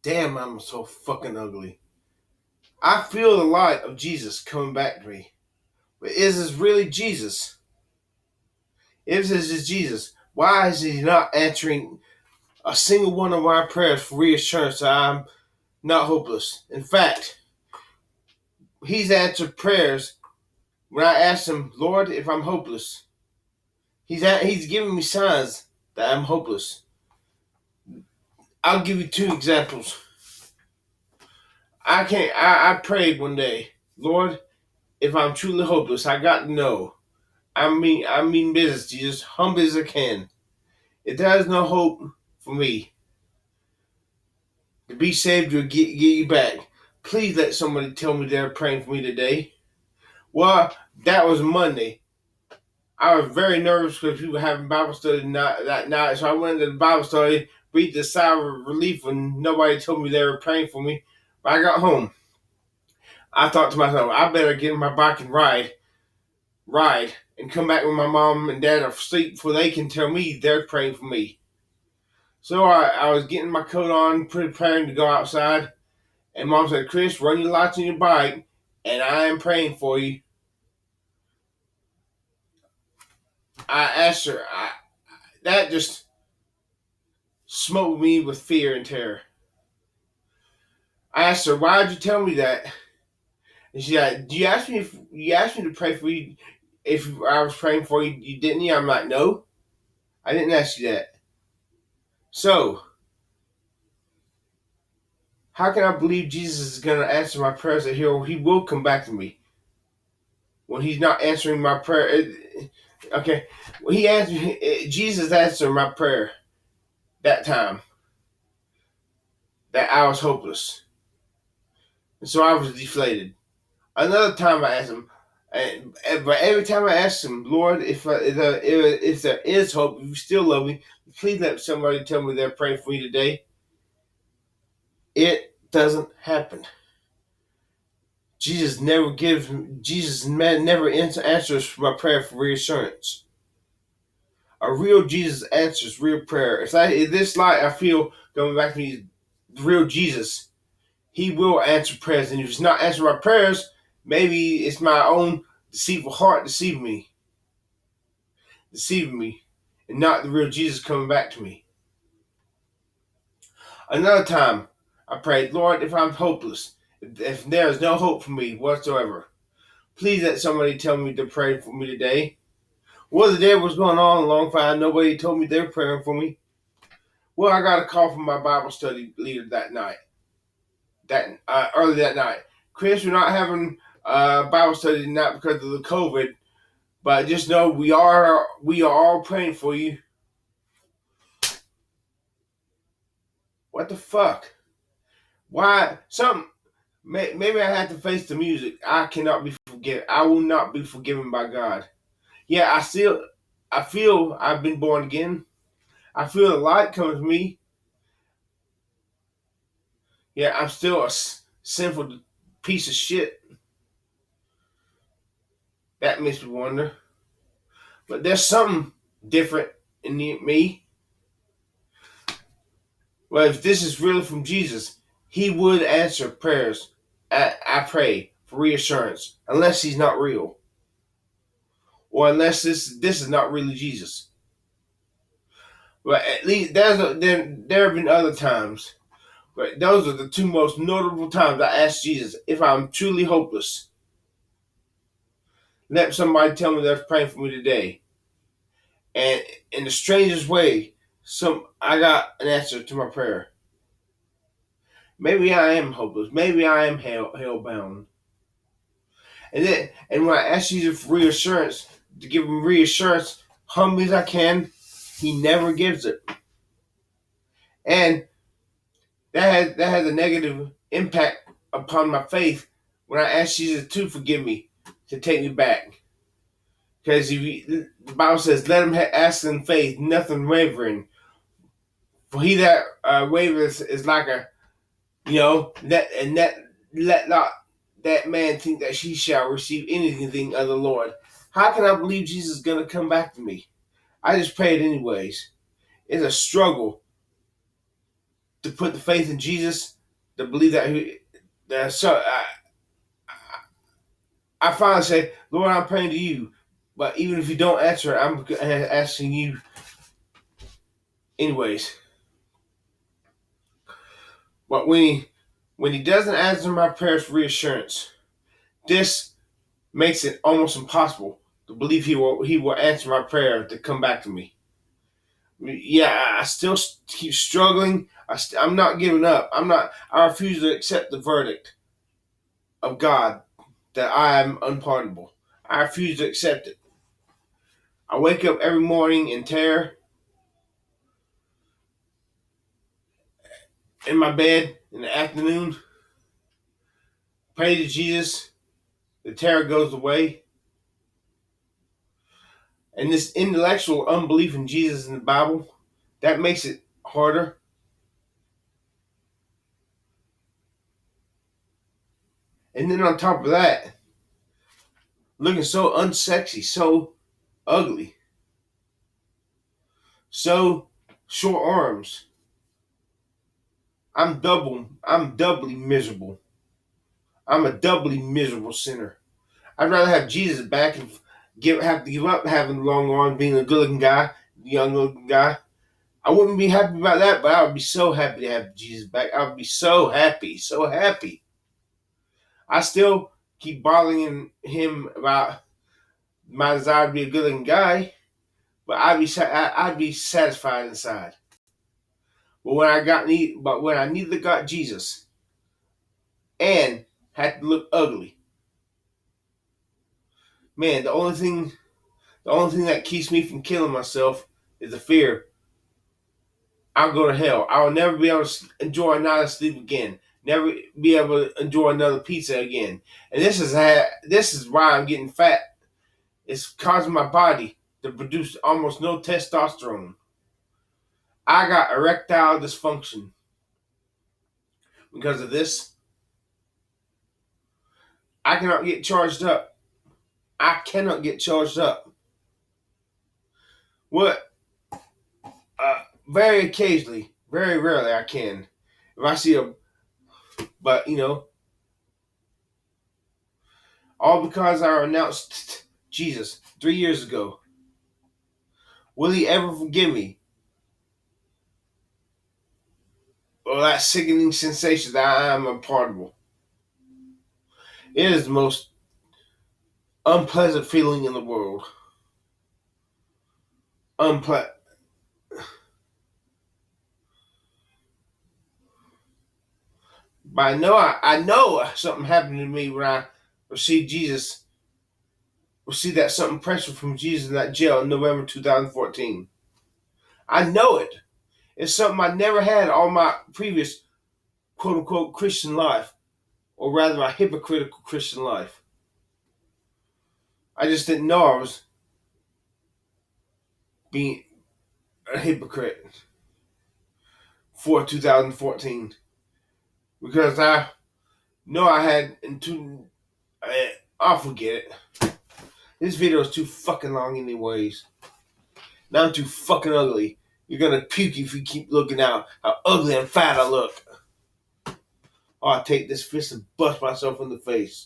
Damn, I'm so fucking ugly. I feel the light of Jesus coming back to me. But is this really Jesus? If this is Jesus, why is he not answering a single one of my prayers for reassurance that I'm not hopeless? In fact, he's answered prayers when I asked him, Lord, if I'm hopeless. He's giving me signs that I'm hopeless. I'll give you two examples. I prayed one day, Lord, if I'm truly hopeless, I got to know. I mean business, Jesus, humble as I can. If there is no hope for me to be saved or get you back, please let somebody tell me they're praying for me today. Well, that was Monday. I was very nervous because we were having Bible study that night, so I went into the Bible study, breathed a sigh of relief when nobody told me they were praying for me. But I got home. I thought to myself, I better get in my bike and ride, and come back when my mom and dad are asleep before they can tell me they're praying for me. So I was getting my coat on, preparing to go outside, and Mom said, Chris, run your lights on your bike, and I am praying for you. I asked her, that just smote me with fear and terror. I asked her, why did you tell me that? And she said, do you ask me if you asked me to pray for you if I was praying for you, you didn't you? I'm like, no, I didn't ask you that. So, how can I believe Jesus is going to answer my prayers that he will come back to me when he's not answering my prayer? Okay, well, Jesus answered my prayer that time that I was hopeless. And so I was deflated. Another time I asked him, but every time I asked him, Lord, if there is hope, if you still love me, please let somebody tell me they're praying for me today. It doesn't happen. Jesus never answers my prayer for reassurance. A real Jesus answers real prayer. If this light I feel coming back to me, the real Jesus, he will answer prayers. And if he's not answering my prayers, maybe it's my own deceitful heart deceiving me, and not the real Jesus coming back to me. Another time, I prayed, Lord, if I'm hopeless, if there is no hope for me whatsoever, please let somebody tell me to pray for me today. Well, the day was going on a long time. Nobody told me they were praying for me. Well, I got a call from my Bible study leader that night. Early that night, Chris, we're not having Bible study not because of the COVID, but just know we are all praying for you. What the fuck? Why? Maybe I had to face the music. I cannot be forgiven. I will not be forgiven by God. Yeah, I feel I've been born again. I feel the light coming to me. Yeah, I'm still a sinful piece of shit. That makes me wonder. But there's something different in me. Well, if this is really from Jesus, he would answer prayers. I pray for reassurance, unless he's not real, or unless this is not really Jesus. But at least there have been other times, but those are the two most notable times I asked Jesus if I'm truly hopeless. Let somebody tell me they're praying for me today. And in the strangest way, I got an answer to my prayer. Maybe I am hopeless. Maybe I am hell-bound. And when I ask Jesus for reassurance, to give him reassurance, humbly as I can, he never gives it. And that has a negative impact upon my faith when I ask Jesus to forgive me, to take me back. Because the Bible says, let him ask in faith, nothing wavering. For he that wavers is like let not that man think that he shall receive anything of the Lord. How can I believe Jesus is going to come back to me? I just pray it anyways. It's a struggle to put the faith in Jesus to believe that so I finally say, Lord, I'm praying to you. But even if you don't answer, I'm asking you anyways. But when he doesn't answer my prayers for reassurance, this makes it almost impossible to believe he will answer my prayer to come back to me. Yeah, I still keep struggling. I'm not giving up. I refuse to accept the verdict of God that I am unpardonable. I refuse to accept it. I wake up every morning in terror in my bed in the afternoon. Pray to Jesus. The terror goes away. And this intellectual unbelief in Jesus and the Bible, that makes it harder. And then on top of that, looking so unsexy, so ugly, so short arms. I'm doubly miserable. I'm a doubly miserable sinner. I'd rather have Jesus back and have to give up having long arms, being a good looking guy, young looking guy. I wouldn't be happy about that, but I would be so happy to have Jesus back. I would be so happy, so happy. I still keep bothering him about my desire to be a good looking guy, but I'd be satisfied inside. But when I neither got Jesus and had to look ugly, man, the only thing that keeps me from killing myself is the fear I'll go to hell. I will never be able to enjoy a night of sleep again. Never be able to enjoy another pizza again. And this is why I'm getting fat. It's causing my body to produce almost no testosterone. I got erectile dysfunction because of this. I cannot get charged up. I cannot get charged up. What? Very occasionally, very rarely, I can. If I see but all because I renounced Jesus 3 years ago. Will he ever forgive me? Or that sickening sensation that I am unpardonable? It is the most unpleasant feeling in the world. Unpleasant. But I know something happened to me when I received Jesus, received that something precious from Jesus in that jail in November 2014. I know it. It's something I never had all my previous quote unquote Christian life, or rather a hypocritical Christian life. I just didn't know I was being a hypocrite for 2014 because I know I had I'll forget it. This video is too fucking long anyways. Now I'm too fucking ugly. You're gonna puke if you keep looking out how ugly and fat I look. Or I'll take this fist and bust myself in the face.